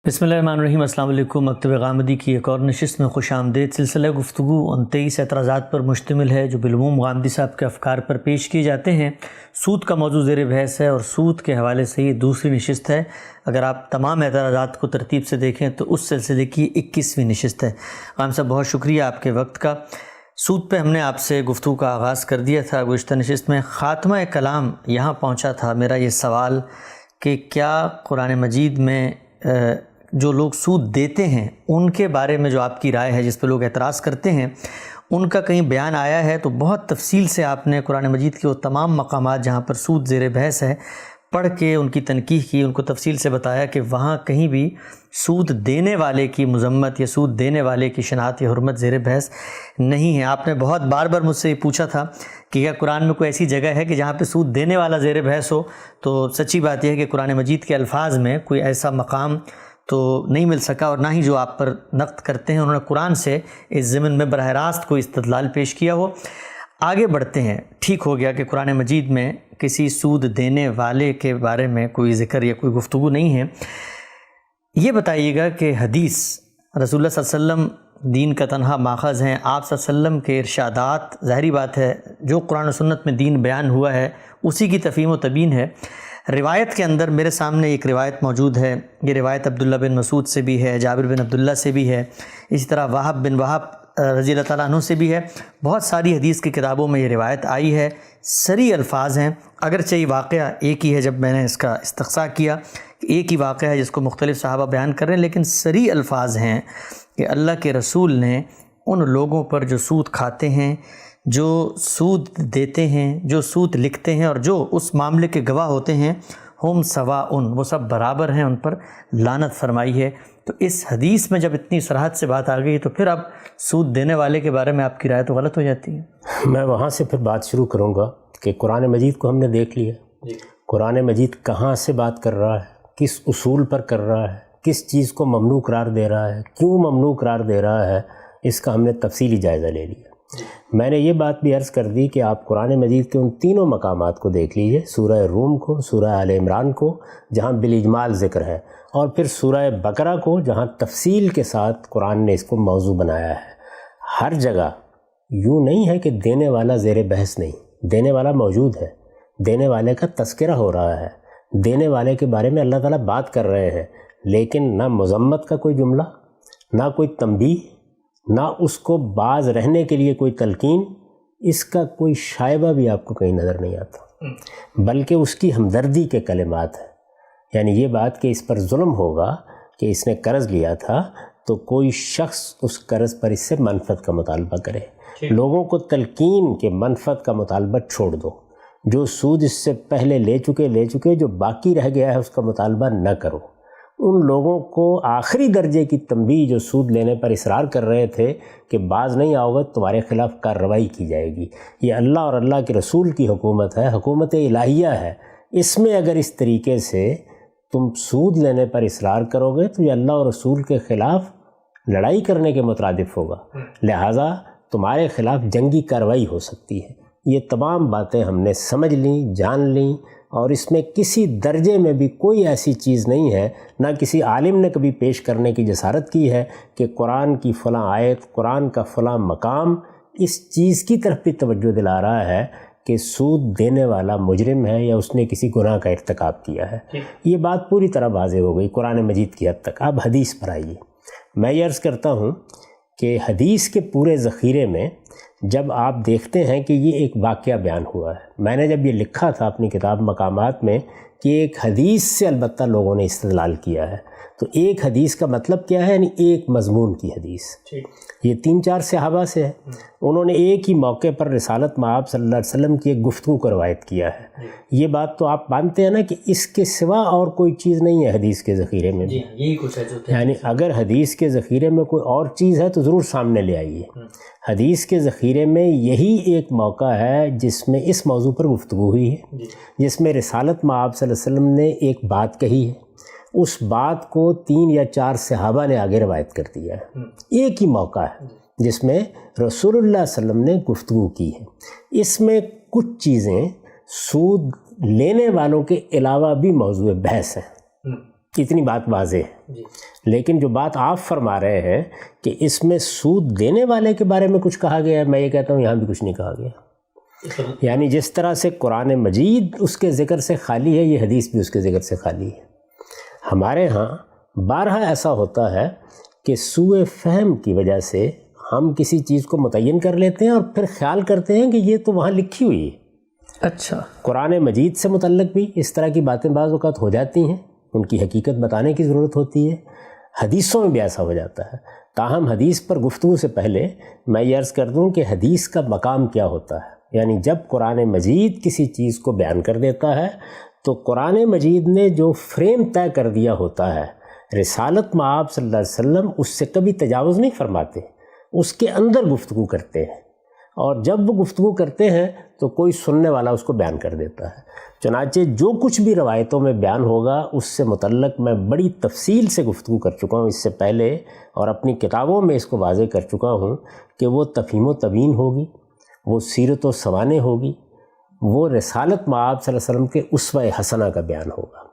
بسم اللہ الرحمن الرحیم۔ السلام علیکم۔ مکتب غامدی کی ایک اور نشست میں خوش آمدید۔ سلسلہ گفتگو 29 اعتراضات پر مشتمل ہے جو بالعموم غامدی صاحب کے افکار پر پیش کیے جاتے ہیں۔ سود کا موضوع زیر بحث ہے اور سود کے حوالے سے یہ دوسری نشست ہے۔ اگر آپ تمام اعتراضات کو ترتیب سے دیکھیں تو اس سلسلے کی 21ویں نشست ہے۔ غام صاحب بہت شکریہ آپ کے وقت کا۔ سود پہ ہم نے آپ سے گفتگو کا آغاز کر دیا تھا گزشتہ نشست میں۔ خاتمہ کلام یہاں پہنچا تھا میرا یہ سوال کہ کیا قرآن مجید میں جو لوگ سود دیتے ہیں ان کے بارے میں جو آپ کی رائے ہے، جس پہ لوگ اعتراض کرتے ہیں، ان کا کہیں بیان آیا ہے؟ تو بہت تفصیل سے آپ نے قرآن مجید کے وہ تمام مقامات جہاں پر سود زیر بحث ہے پڑھ کے ان کی تنقیح کی، ان کو تفصیل سے بتایا کہ وہاں کہیں بھی سود دینے والے کی مذمت یا سود دینے والے کی شناعت یا حرمت زیر بحث نہیں ہے۔ آپ نے بہت بار بار مجھ سے یہ پوچھا تھا کہ کیا قرآن میں کوئی ایسی جگہ ہے کہ جہاں پہ سود دینے والا زیر بحث ہو؟ تو سچی بات یہ ہے کہ قرآن مجید کے الفاظ میں کوئی ایسا مقام تو نہیں مل سکا، اور نہ ہی جو آپ پر نقد کرتے ہیں انہوں نے قرآن سے اس ضمن میں براہ راست کوئی استدلال پیش کیا ہو۔ آگے بڑھتے ہیں۔ ٹھیک ہو گیا کہ قرآن مجید میں کسی سود دینے والے کے بارے میں کوئی ذکر یا کوئی گفتگو نہیں ہے۔ یہ بتائیے گا کہ حدیث رسول اللہ صلی اللہ علیہ وسلم دین کا تنہا ماخذ ہیں۔ آپ صلی اللہ علیہ وسلم کے ارشادات، ظاہری بات ہے جو قرآن و سنت میں دین بیان ہوا ہے اسی کی تفہیم و تبیین ہے۔ روایت کے اندر میرے سامنے ایک روایت موجود ہے، یہ روایت عبداللہ بن مسعود سے بھی ہے، جابر بن عبداللہ سے بھی ہے، اسی طرح وہب بن وہب رضی اللہ تعالیٰ عنہ سے بھی ہے۔ بہت ساری حدیث کی کتابوں میں یہ روایت آئی ہے، صریح الفاظ ہیں۔ اگرچہ یہ واقعہ ایک ہی ہے، جب میں نے اس کا استقصاء کیا کہ ایک ہی واقعہ ہے جس کو مختلف صحابہ بیان کر رہے ہیں، لیکن صریح الفاظ ہیں کہ اللہ کے رسول نے ان لوگوں پر جو سود کھاتے ہیں، جو سود دیتے ہیں، جو سود لکھتے ہیں اور جو اس معاملے کے گواہ ہوتے ہیں، ہم سواء، وہ سب برابر ہیں، ان پر لعنت فرمائی ہے۔ تو اس حدیث میں جب اتنی صراحت سے بات آ گئی تو پھر اب سود دینے والے کے بارے میں آپ کی رائے تو غلط ہو جاتی ہے۔ میں وہاں سے پھر بات شروع کروں گا کہ قرآن مجید کو ہم نے دیکھ لیا، قرآن مجید کہاں سے بات کر رہا ہے، کس اصول پر کر رہا ہے، کس چیز کو ممنوع قرار دے رہا ہے، کیوں ممنوع قرار دے رہا ہے، اس کا ہم نے تفصیلی جائزہ لے لیا۔ میں نے یہ بات بھی عرض کر دی کہ آپ قرآن مجید کے ان تینوں مقامات کو دیکھ لیجئے، سورہ روم کو، سورہ آل عمران کو جہاں بالاجمال ذکر ہے، اور پھر سورہ بقرہ کو جہاں تفصیل کے ساتھ قرآن نے اس کو موضوع بنایا ہے۔ ہر جگہ یوں نہیں ہے کہ دینے والا زیر بحث نہیں، دینے والا موجود ہے، دینے والے کا تذکرہ ہو رہا ہے، دینے والے کے بارے میں اللہ تعالیٰ بات کر رہے ہیں، لیکن نہ مذمت کا کوئی جملہ، نہ کوئی تنبیہ، نہ اس کو باز رہنے کے لیے کوئی تلقین، اس کا کوئی شائبہ بھی آپ کو کہیں نظر نہیں آتا، بلکہ اس کی ہمدردی کے کلمات ہیں۔ یعنی یہ بات کہ اس پر ظلم ہوگا کہ اس نے قرض لیا تھا تو کوئی شخص اس قرض پر اس سے منفعت کا مطالبہ کرے، لوگوں کو تلقین کے منفعت کا مطالبہ چھوڑ دو، جو سود اس سے پہلے لے چکے جو باقی رہ گیا ہے اس کا مطالبہ نہ کرو۔ ان لوگوں کو آخری درجے کی تنبیہ جو سود لینے پر اصرار کر رہے تھے کہ باز نہیں آؤ گے تمہارے خلاف کارروائی کی جائے گی، یہ اللہ اور اللہ کے رسول کی حکومت ہے، حکومت الہیہ ہے، اس میں اگر اس طریقے سے تم سود لینے پر اصرار کرو گے تو یہ اللہ اور رسول کے خلاف لڑائی کرنے کے مترادف ہوگا، لہٰذا تمہارے خلاف جنگی کارروائی ہو سکتی ہے۔ یہ تمام باتیں ہم نے سمجھ لیں، جان لیں، اور اس میں کسی درجے میں بھی کوئی ایسی چیز نہیں ہے، نہ کسی عالم نے کبھی پیش کرنے کی جسارت کی ہے کہ قرآن کی فلاں آیت، قرآن کا فلاں مقام اس چیز کی طرف بھی توجہ دلا رہا ہے کہ سود دینے والا مجرم ہے یا اس نے کسی گناہ کا ارتکاب کیا ہے۔ یہ بات پوری طرح واضح ہو گئی قرآن مجید کی حد تک۔ اب حدیث پر آئیے۔ میں یہ عرض کرتا ہوں کہ حدیث کے پورے ذخیرے میں جب آپ دیکھتے ہیں کہ یہ ایک واقعہ بیان ہوا ہے، میں نے جب یہ لکھا تھا اپنی کتاب مقامات میں کہ ایک حدیث سے البتہ لوگوں نے استدلال کیا ہے، تو ایک حدیث کا مطلب کیا ہے؟ یعنی ایک مضمون کی حدیث۔ یہ 3-4 صحابہ سے ہے، انہوں نے ایک ہی موقع پر رسالت مآب صلی اللہ علیہ وسلم کی ایک گفتگو کو روایت کیا ہے۔ یہ بات تو آپ مانتے ہیں نا کہ اس کے سوا اور کوئی چیز نہیں ہے حدیث کے ذخیرے میں بھی، یہی کچھ ہے جو یعنی اگر حدیث کے ذخیرے میں کوئی اور چیز ہے تو ضرور سامنے لے آئیے۔ حدیث کے ذخیرے میں یہی ایک موقع ہے جس میں اس موضوع پر گفتگو ہوئی ہے، جس میں رسالت مآب صلی اللہ علیہ وسلم نے ایک بات کہی ہے، اس بات کو 3 یا 4 صحابہ نے آگے روایت کر دیا ہے۔ ایک ہی موقع ہے جس میں رسول اللہ صلی اللہ علیہ وسلم نے گفتگو کی ہے۔ اس میں کچھ چیزیں سود لینے والوں کے علاوہ بھی موضوع بحث ہیں، اتنی بات واضح ہے. لیکن جو بات آپ فرما رہے ہیں کہ اس میں سود دینے والے کے بارے میں کچھ کہا گیا ہے، میں یہ کہتا ہوں یہاں بھی کچھ نہیں کہا گیا. یعنی جس طرح سے قرآن مجید اس کے ذکر سے خالی ہے، یہ حدیث بھی اس کے ذکر سے خالی ہے. ہمارے ہاں بارہا ایسا ہوتا ہے کہ سوء فہم کی وجہ سے ہم کسی چیز کو متعین کر لیتے ہیں اور پھر خیال کرتے ہیں کہ یہ تو وہاں لکھی ہوئی ہے. اچھا. قرآن مجید سے متعلق بھی اس طرح کی باتیں بعض اوقات ہو جاتی ہیں، ان کی حقیقت بتانے کی ضرورت ہوتی ہے. حدیثوں میں بھی ایسا ہو جاتا ہے. تاہم حدیث پر گفتگو سے پہلے میں یہ عرض کر دوں کہ حدیث کا مقام کیا ہوتا ہے. یعنی جب قرآن مجید کسی چیز کو بیان کر دیتا ہے تو قرآن مجید نے جو فریم طے کر دیا ہوتا ہے، رسالت مآب صلی اللہ علیہ وسلم اس سے کبھی تجاوز نہیں فرماتے، اس کے اندر گفتگو کرتے ہیں. اور جب وہ گفتگو کرتے ہیں تو کوئی سننے والا اس کو بیان کر دیتا ہے. چنانچہ جو کچھ بھی روایتوں میں بیان ہوگا اس سے متعلق میں بڑی تفصیل سے گفتگو کر چکا ہوں اس سے پہلے، اور اپنی کتابوں میں اس کو واضح کر چکا ہوں کہ وہ تفہیم و تبیین ہوگی، وہ سیرت و سوانح ہوگی، وہ رسالت مآب صلی اللہ علیہ وسلم کے اسوہ حسنہ کا بیان ہوگا.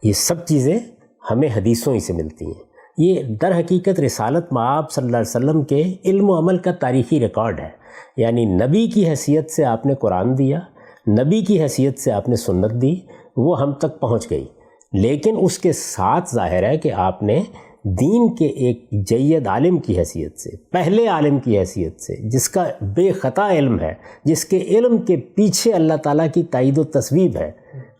یہ سب چیزیں ہمیں حدیثوں ہی سے ملتی ہیں. یہ در حقیقت رسالت مآب صلی اللہ علیہ وسلم کے علم و عمل کا تاریخی ریکارڈ ہے. یعنی نبی کی حیثیت سے آپ نے قرآن دیا، نبی کی حیثیت سے آپ نے سنت دی، وہ ہم تک پہنچ گئی. لیکن اس کے ساتھ ظاہر ہے کہ آپ نے دین کے ایک جید عالم کی حیثیت سے، پہلے عالم کی حیثیت سے، جس کا بے خطا علم ہے، جس کے علم کے پیچھے اللہ تعالیٰ کی تائید و تصویب ہے،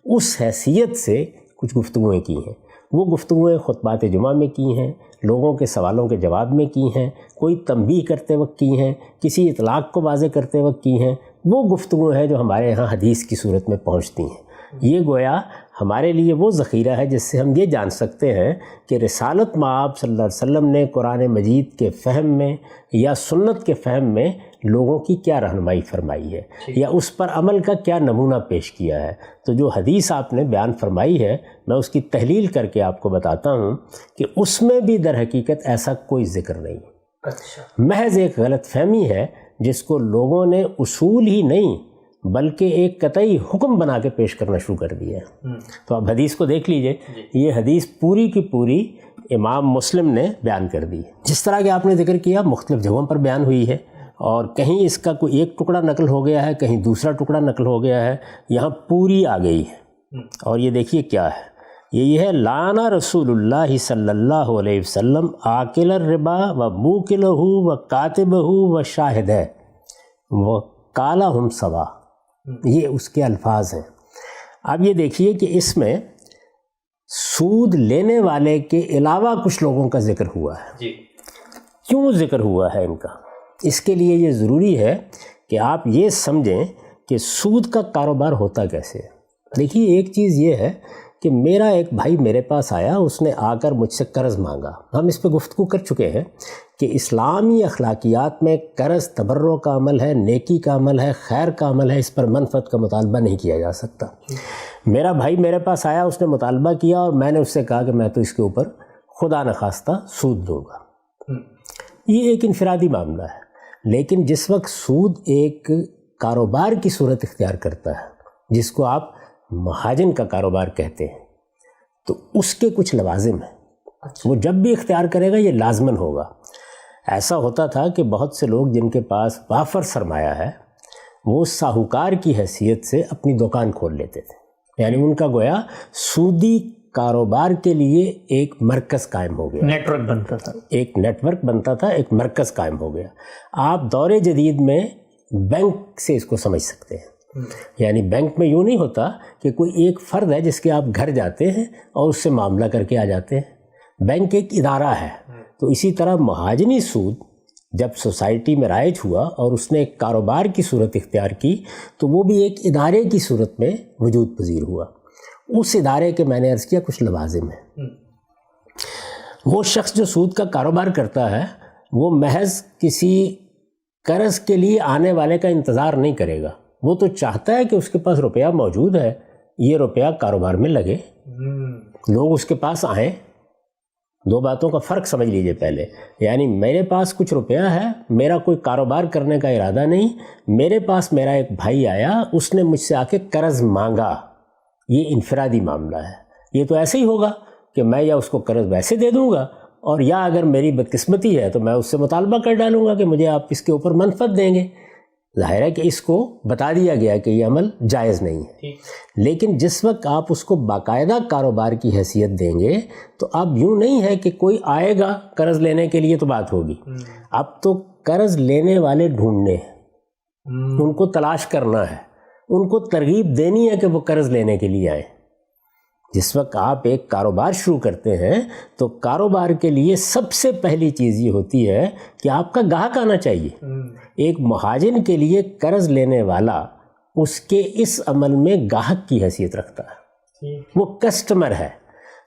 اس حیثیت سے کچھ گفتگویں کی ہیں. وہ گفتگویں خطبات جمعہ میں کی ہیں، لوگوں کے سوالوں کے جواب میں کی ہیں، کوئی تنبیہ کرتے وقت کی ہیں، کسی اطلاق کو واضح کرتے وقت کی ہیں. وہ گفتگو ہیں جو ہمارے ہاں حدیث کی صورت میں پہنچتی ہیں. یہ گویا ہمارے لیے وہ ذخیرہ ہے جس سے ہم یہ جان سکتے ہیں کہ رسالت مآب صلی اللہ علیہ وسلم نے قرآن مجید کے فہم میں یا سنت کے فہم میں لوگوں کی کیا رہنمائی فرمائی ہے، یا اس پر عمل کا کیا نمونہ پیش کیا ہے. تو جو حدیث آپ نے بیان فرمائی ہے، میں اس کی تحلیل کر کے آپ کو بتاتا ہوں کہ اس میں بھی در حقیقت ایسا کوئی ذکر نہیں. اچھا. محض ایک غلط فہمی ہے جس کو لوگوں نے اصول ہی نہیں بلکہ ایک قطعی حکم بنا کے پیش کرنا شروع کر دیا ہے. تو آپ حدیث کو دیکھ لیجئے. یہ حدیث پوری کی پوری امام مسلم نے بیان کر دی. جس طرح کہ آپ نے ذکر کیا مختلف جگہوں پر بیان ہوئی ہے، اور کہیں اس کا کوئی ایک ٹکڑا نقل ہو گیا ہے، کہیں دوسرا ٹکڑا نقل ہو گیا ہے، یہاں پوری آ گئی ہے. اور یہ دیکھیے کیا ہے، یہ ہے لانا رسول اللہ صلی اللہ علیہ وسلم آکل الربا و موکلہ و کاتبہ و شاہدہ و قالہم سوا. یہ اس کے الفاظ ہیں. اب یہ دیکھیے کہ اس میں سود لینے والے کے علاوہ کچھ لوگوں کا ذکر ہوا ہے. کیوں ذکر ہوا ہے ان کا؟ اس کے لیے یہ ضروری ہے کہ آپ یہ سمجھیں کہ سود کا کاروبار ہوتا کیسے. دیکھیے ایک چیز یہ ہے کہ میرا ایک بھائی میرے پاس آیا، اس نے آ کر مجھ سے قرض مانگا. ہم اس پہ گفتگو کر چکے ہیں کہ اسلامی اخلاقیات میں قرض تبرع کا عمل ہے، نیکی کا عمل ہے، خیر کا عمل ہے، اس پر منفعت کا مطالبہ نہیں کیا جا سکتا. میرا بھائی میرے پاس آیا، اس نے مطالبہ کیا اور میں نے اس سے کہا کہ میں تو اس کے اوپر خدا نخواستہ سود دوں گا. یہ ایک انفرادی معاملہ ہے. لیکن جس وقت سود ایک کاروبار کی صورت اختیار کرتا ہے، جس کو آپ مہاجن کا کاروبار کہتے ہیں، تو اس کے کچھ لوازم ہیں. وہ جب بھی اختیار کرے گا یہ لازماً ہوگا. ایسا ہوتا تھا کہ بہت سے لوگ جن کے پاس وافر سرمایہ ہے، وہ ساہوکار کی حیثیت سے اپنی دکان کھول لیتے تھے. یعنی ان کا گویا سودی کاروبار کے لیے ایک مرکز قائم ہو گیا، نیٹ ورک بنتا تھا، ایک نیٹ ورک بنتا تھا، ایک مرکز قائم ہو گیا. آپ دور جدید میں بینک سے اس کو سمجھ سکتے ہیں. یعنی بینک میں یوں نہیں ہوتا کہ کوئی ایک فرد ہے جس کے آپ گھر جاتے ہیں اور اس سے معاملہ کر کے آ جاتے ہیں. بینک ایک ادارہ ہے. تو اسی طرح مہاجنی سود جب سوسائٹی میں رائج ہوا اور اس نے ایک کاروبار کی صورت اختیار کی تو وہ بھی ایک ادارے کی صورت میں وجود پذیر ہوا. اس ادارے کے میں نے عرض کیا کچھ لوازم ہیں. وہ شخص جو سود کا کاروبار کرتا ہے وہ محض کسی قرض کے لیے آنے والے کا انتظار نہیں کرے گا. وہ تو چاہتا ہے کہ اس کے پاس روپیہ موجود ہے، یہ روپیہ کاروبار میں لگے، لوگ اس کے پاس آئیں. دو باتوں کا فرق سمجھ لیجئے پہلے. یعنی میرے پاس کچھ روپیہ ہے، میرا کوئی کاروبار کرنے کا ارادہ نہیں، میرے پاس میرا ایک بھائی آیا، اس نے مجھ سے آ کے قرض مانگا. یہ انفرادی معاملہ ہے. یہ تو ایسے ہی ہوگا کہ میں یا اس کو قرض ویسے دے دوں گا، اور یا اگر میری بدقسمتی ہے تو میں اس سے مطالبہ کر ڈالوں گا کہ مجھے آپ اس کے اوپر منفعت دیں گے۔ ظاہر ہے کہ اس کو بتا دیا گیا کہ یہ عمل جائز نہیں ہے، لیکن جس وقت آپ اس کو باقاعدہ کاروبار کی حیثیت دیں گے تو اب یوں نہیں ہے کہ کوئی آئے گا قرض لینے کے لیے تو بات ہوگی، اب تو قرض لینے والے ڈھونڈنے ہیں، ان کو تلاش کرنا ہے، ان کو ترغیب دینی ہے کہ وہ قرض لینے کے لیے آئیں۔ جس وقت آپ ایک کاروبار شروع کرتے ہیں تو کاروبار کے لیے سب سے پہلی چیز یہ ہوتی ہے کہ آپ کا گاہک آنا چاہیے۔ ایک مہاجن کے لیے قرض لینے والا اس کے اس عمل میں گاہک کی حیثیت رکھتا ہے، وہ کسٹمر ہے،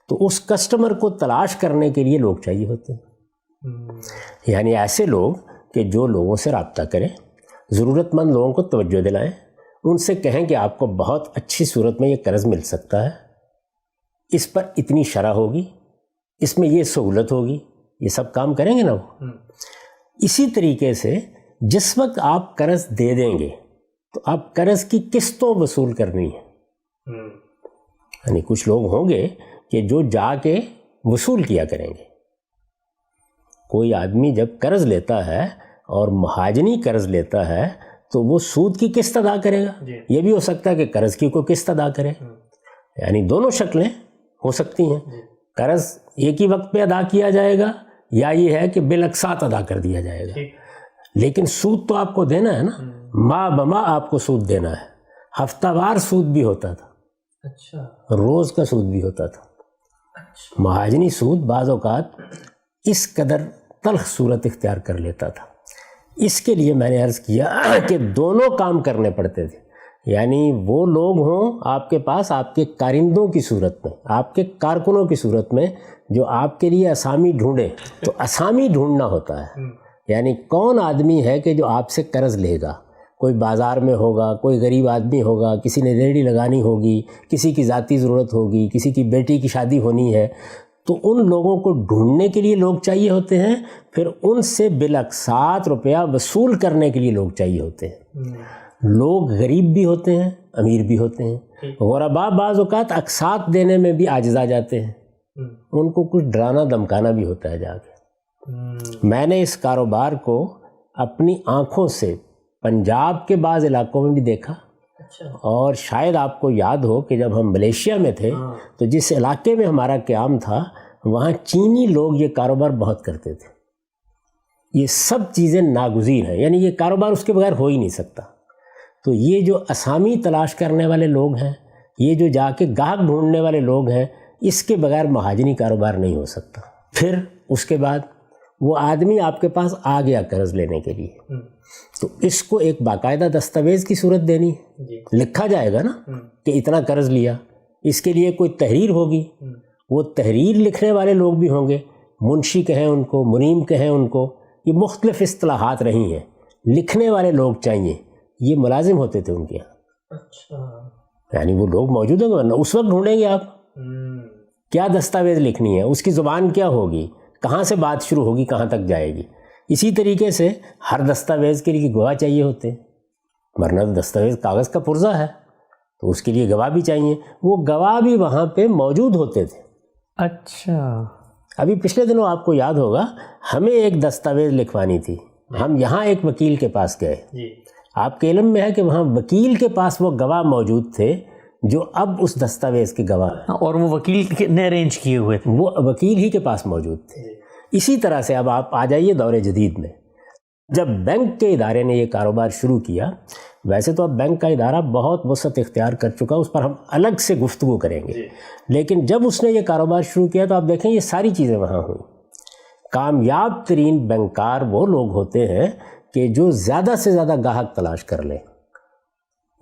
تو اس کسٹمر کو تلاش کرنے کے لیے لوگ چاہیے ہوتے ہیں، یعنی ایسے لوگ کہ جو لوگوں سے رابطہ کریں، ضرورت مند لوگوں کو توجہ دلائیں، ان سے کہیں کہ آپ کو بہت اچھی صورت میں یہ قرض مل سکتا ہے، اس پر اتنی شرح ہوگی، اس میں یہ سہولت ہوگی، یہ سب کام کریں گے نا وہ۔ اسی طریقے سے جس وقت آپ قرض دے دیں گے تو آپ قرض کی قسطوں وصول کرنی ہے، یعنی کچھ لوگ ہوں گے کہ جو جا کے وصول کیا کریں گے۔ کوئی آدمی جب قرض لیتا ہے اور مہاجنی قرض لیتا ہے تو وہ سود کی قسط ادا کرے گا، یہ بھی ہو سکتا ہے کہ قرض کی کوئی قسط ادا کرے، یعنی دونوں شکلیں ہو سکتی ہیں۔ قرض ایک ہی وقت پہ ادا کیا جائے گا یا یہ ہے کہ بالاقساط ادا کر دیا جائے گا، لیکن سود تو آپ کو دینا ہے نا، ماہ بماہ آپ کو سود دینا ہے۔ ہفتہ وار سود بھی ہوتا تھا، روز کا سود بھی ہوتا تھا۔ مہاجنی سود بعض اوقات اس قدر تلخ صورت اختیار کر لیتا تھا، اس کے لیے میں نے عرض کیا کہ دونوں کام کرنے پڑتے تھے، یعنی وہ لوگ ہوں آپ کے پاس آپ کے کارندوں کی صورت میں، آپ کے کارکنوں کی صورت میں، جو آپ کے لیے اسامی ڈھونڈیں، تو اسامی ڈھونڈنا ہوتا ہے، یعنی کون آدمی ہے کہ جو آپ سے قرض لے گا۔ کوئی بازار میں ہوگا، کوئی غریب آدمی ہوگا، کسی نے ریڑھی لگانی ہوگی، کسی کی ذاتی ضرورت ہوگی، کسی کی بیٹی کی شادی ہونی ہے، تو ان لوگوں کو ڈھونڈنے کے لیے لوگ چاہیے ہوتے ہیں، پھر ان سے بالاقساط روپیہ وصول کرنے کے لیے لوگ چاہیے ہوتے ہیں۔ لوگ غریب بھی ہوتے ہیں، امیر بھی ہوتے ہیں، غربا بعض اوقات اقساط دینے میں بھی عاجز آ جاتے ہیں، ان کو کچھ ڈرانا دمکانا بھی ہوتا ہے جا کے۔ میں نے اس کاروبار کو اپنی آنکھوں سے پنجاب کے بعض علاقوں میں بھی دیکھا، اور شاید آپ کو یاد ہو کہ جب ہم ملیشیا میں تھے تو جس علاقے میں ہمارا قیام تھا وہاں چینی لوگ یہ کاروبار بہت کرتے تھے۔ یہ سب چیزیں ناگزیر ہیں، یعنی یہ کاروبار اس کے بغیر ہو ہی نہیں سکتا۔ تو یہ جو اسامی تلاش کرنے والے لوگ ہیں، یہ جو جا کے گاہک ڈھونڈنے والے لوگ ہیں، اس کے بغیر مہاجنی کاروبار نہیں ہو سکتا۔ پھر اس کے بعد وہ آدمی آپ کے پاس آ گیا قرض لینے کے لیے، تو اس کو ایک باقاعدہ دستاویز کی صورت دینی ہے، لکھا جائے گا نا کہ اتنا قرض لیا، اس کے لیے کوئی تحریر ہوگی، وہ تحریر لکھنے والے لوگ بھی ہوں گے، منشی کہیں ان کو، منیم کہیں ان کو، یہ مختلف اصطلاحات رہی ہیں، لکھنے والے لوگ چاہیے، یہ ملازم ہوتے تھے ان کے یہاں، یعنی وہ لوگ موجود ہوں گے، ورنہ اس وقت ڈھونڈیں گے آپ کیا دستاویز لکھنی ہے، اس کی زبان کیا ہوگی، کہاں سے بات شروع ہوگی، کہاں تک جائے گی۔ اسی طریقے سے ہر دستاویز کے لیے گواہ چاہیے ہوتے ہیں، ورنہ دستاویز کاغذ کا پرزہ ہے، تو اس کے لیے گواہ بھی چاہیے، وہ گواہ بھی وہاں پہ موجود ہوتے تھے۔ اچھا، ابھی پچھلے دنوں آپ کو یاد ہوگا ہمیں ایک دستاویز لکھوانی تھی، ہم یہاں ایک وکیل کے پاس گئے، آپ کے علم میں ہے کہ وہاں وکیل کے پاس وہ گواہ موجود تھے جو اب اس دستاویز کے گواہ ہیں، اور وہ وکیل نے ارینج کیے ہوئے تھے، وہ وکیل ہی کے پاس موجود تھے۔ اسی طرح سے اب آپ آ جائیے دور جدید میں، جب بینک کے ادارے نے یہ کاروبار شروع کیا، ویسے تو اب بینک کا ادارہ بہت وسعت اختیار کر چکا، اس پر ہم الگ سے گفتگو کریں گے، لیکن جب اس نے یہ کاروبار شروع کیا تو آپ دیکھیں یہ ساری چیزیں وہاں ہوئیں۔ کامیاب ترین بینکار وہ لوگ ہوتے ہیں کہ جو زیادہ سے زیادہ گاہک تلاش کر لیں۔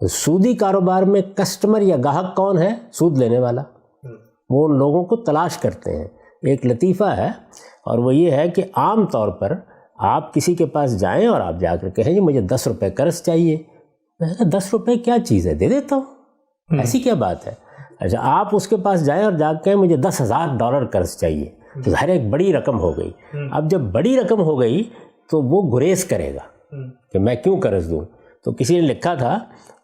سودی کاروبار میں کسٹمر یا گاہک کون ہے؟ سود لینے والا، وہ ان لوگوں کو تلاش کرتے ہیں۔ ایک لطیفہ ہے اور وہ یہ ہے کہ عام طور پر آپ کسی کے پاس جائیں اور آپ جا کر کہیں جی مجھے 10 روپے قرض چاہیے، میں کہا 10 روپے کیا چیز ہے، دے دیتا ہوں، ایسی کیا بات ہے۔ اچھا آپ اس کے پاس جائیں اور جا کے کہیں مجھے $10,000 قرض چاہیے، تو ظاہر ایک بڑی رقم ہو گئی۔ اب جب بڑی رقم ہو گئی تو وہ گریز کرے گا کہ میں کیوں قرض دوں۔ تو کسی نے لکھا تھا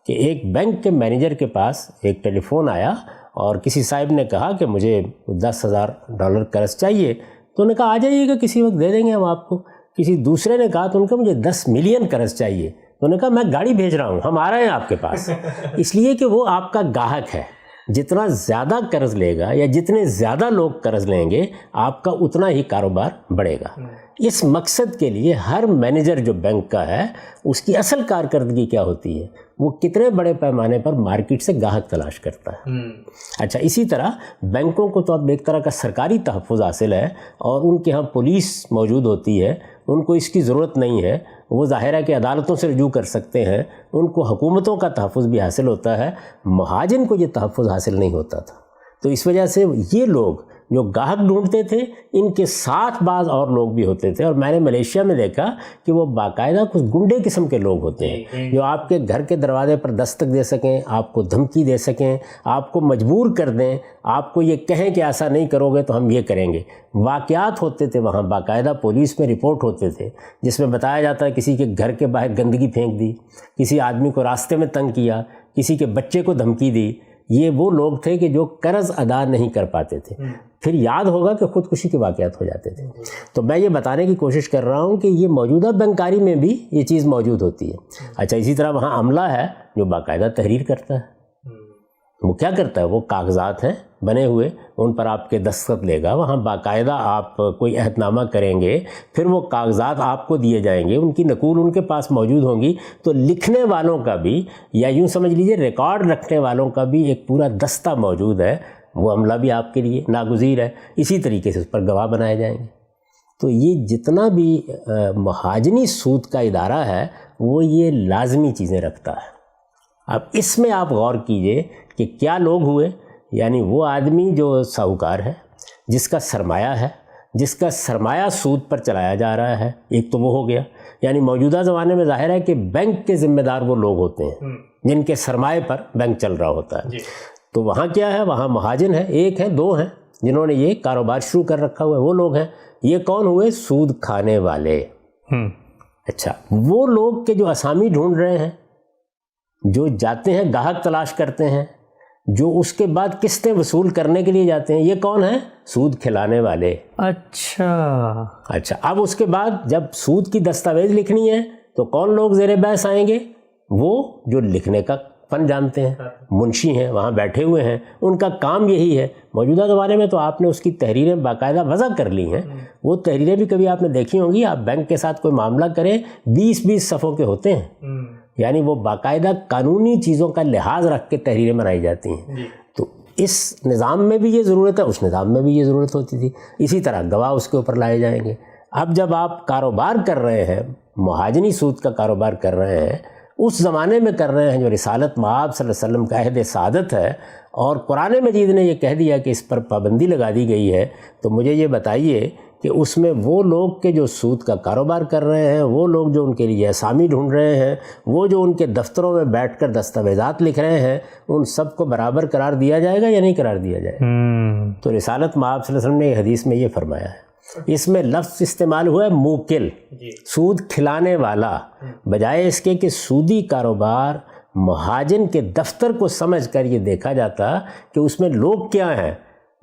کہ ایک بینک کے مینیجر کے پاس ایک ٹیلی فون آیا اور کسی صاحب نے کہا کہ مجھے $10,000 قرض چاہیے، تو انہوں نے کہا آ جائیے گا کسی وقت دے دیں گے ہم آپ کو۔ کسی دوسرے نے کہا تو ان کا مجھے 10 ملین قرض چاہیے، تو انہوں نے کہا میں گاڑی بھیج رہا ہوں، ہم آ رہے ہیں آپ کے پاس، اس لیے کہ وہ آپ کا گاہک ہے۔ جتنا زیادہ قرض لے گا یا جتنے زیادہ لوگ قرض لیں گے آپ کا اتنا ہی کاروبار بڑھے گا۔ اس مقصد کے لیے ہر مینیجر جو بینک کا ہے اس کی اصل کارکردگی کیا ہوتی ہے، وہ کتنے بڑے پیمانے پر مارکیٹ سے گاہک تلاش کرتا ہے۔ اچھا، اسی طرح بینکوں کو تو اب ایک طرح کا سرکاری تحفظ حاصل ہے، اور ان کے ہاں پولیس موجود ہوتی ہے، ان کو اس کی ضرورت نہیں ہے، وہ ظاہر ہے کہ عدالتوں سے رجوع کر سکتے ہیں، ان کو حکومتوں کا تحفظ بھی حاصل ہوتا ہے، مہاجن کو یہ تحفظ حاصل نہیں ہوتا تھا۔ تو اس وجہ سے یہ لوگ جو گاہک ڈھونڈتے تھے ان کے ساتھ بعض اور لوگ بھی ہوتے تھے، اور میں نے ملیشیا میں دیکھا کہ وہ باقاعدہ کچھ گنڈے قسم کے لوگ ہوتے ہیں جو آپ کے گھر کے دروازے پر دستک دے سکیں، آپ کو دھمکی دے سکیں، آپ کو مجبور کر دیں، آپ کو یہ کہیں کہ ایسا نہیں کرو گے تو ہم یہ کریں گے۔ واقعات ہوتے تھے وہاں، باقاعدہ پولیس میں رپورٹ ہوتے تھے جس میں بتایا جاتا ہے کسی کے گھر کے باہر گندگی پھینک دی، کسی آدمی کو راستے میں تنگ کیا، کسی کے بچے کو دھمکی دی۔ یہ وہ لوگ تھے کہ جو قرض ادا نہیں کر پاتے تھے، پھر یاد ہوگا کہ خودکشی کے واقعات ہو جاتے تھے۔ تو میں یہ بتانے کی کوشش کر رہا ہوں کہ یہ موجودہ بینکاری میں بھی یہ چیز موجود ہوتی ہے۔ اچھا، اسی طرح وہاں عملہ ہے جو باقاعدہ تحریر کرتا ہے۔ وہ کیا کرتا ہے، وہ کاغذات ہیں بنے ہوئے، ان پر آپ کے دستخط لے گا، وہاں باقاعدہ آپ کوئی عہد نامہ کریں گے، پھر وہ کاغذات آپ کو دیے جائیں گے، ان کی نقول ان کے پاس موجود ہوں گی۔ تو لکھنے والوں کا بھی، یا یوں سمجھ لیجئے ریکارڈ رکھنے والوں کا بھی ایک پورا دستہ موجود ہے، وہ عملہ بھی آپ کے لیے ناگزیر ہے۔ اسی طریقے سے اس پر گواہ بنائے جائیں گے۔ تو یہ جتنا بھی مہاجنی سود کا ادارہ ہے وہ یہ لازمی چیزیں رکھتا ہے۔ اب اس میں آپ غور کیجئے کہ کیا لوگ ہوئے، یعنی وہ آدمی جو ساہوکار ہے، جس کا سرمایہ ہے، جس کا سرمایہ سود پر چلایا جا رہا ہے، ایک تو وہ ہو گیا۔ یعنی موجودہ زمانے میں ظاہر ہے کہ بینک کے ذمہ دار وہ لوگ ہوتے ہیں جن کے سرمایہ پر بینک چل رہا ہوتا ہے۔ تو وہاں کیا ہے، وہاں مہاجن ہے، ایک ہے، دو ہیں جنہوں نے یہ کاروبار شروع کر رکھا ہوا ہے، وہ لوگ ہیں۔ یہ کون ہوئے؟ سود کھانے والے۔ اچھا، وہ لوگ کے جو اسامی ڈھونڈ رہے ہیں، جو جاتے ہیں گاہک تلاش کرتے ہیں، جو اس کے بعد قسطیں وصول کرنے کے لیے جاتے ہیں، یہ کون ہیں؟ سود کھلانے والے۔ اچھا، اب اس کے بعد جب سود کی دستاویز لکھنی ہے تو کون لوگ زیر بحث آئیں گے؟ وہ جو لکھنے کا فن جانتے ہیں، منشی ہیں، وہاں بیٹھے ہوئے ہیں، ان کا کام یہی ہے۔ موجودہ زمانے میں تو آپ نے اس کی تحریریں باقاعدہ وضع کر لی ہیں، وہ تحریریں بھی کبھی آپ نے دیکھی ہوں گی، آپ بینک کے ساتھ کوئی معاملہ کریں 20-20 صفحوں کے ہوتے ہیں، یعنی وہ باقاعدہ قانونی چیزوں کا لحاظ رکھ کے تحریریں بنائی جاتی ہیں۔ تو اس نظام میں بھی یہ ضرورت ہے، اس نظام میں بھی یہ ضرورت ہوتی تھی۔ اسی طرح گواہ اس کے اوپر لائے جائیں گے۔ اب جب آپ کاروبار کر رہے ہیں، مہاجنی سود کا کاروبار کر رہے ہیں، اس زمانے میں کر رہے ہیں جو رسالت مآب صلی اللہ علیہ وسلم کا عہد سعادت ہے، اور قرآن مجید نے یہ کہہ دیا کہ اس پر پابندی لگا دی گئی ہے، تو مجھے یہ بتائیے کہ اس میں وہ لوگ کے جو سود کا کاروبار کر رہے ہیں، وہ لوگ جو ان کے لیے اسامی ڈھونڈ رہے ہیں، وہ جو ان کے دفتروں میں بیٹھ کر دستاویزات لکھ رہے ہیں، ان سب کو برابر قرار دیا جائے گا یا نہیں قرار دیا جائے گا؟ تو رسالت مآب صلی اللہ علیہ وسلم نے حدیث میں یہ فرمایا ہے۔ اس میں لفظ استعمال ہوا ہے موکل، سود کھلانے والا، بجائے اس کے کہ سودی کاروبار مہاجن کے دفتر کو سمجھ کر یہ دیکھا جاتا کہ اس میں لوگ کیا ہیں،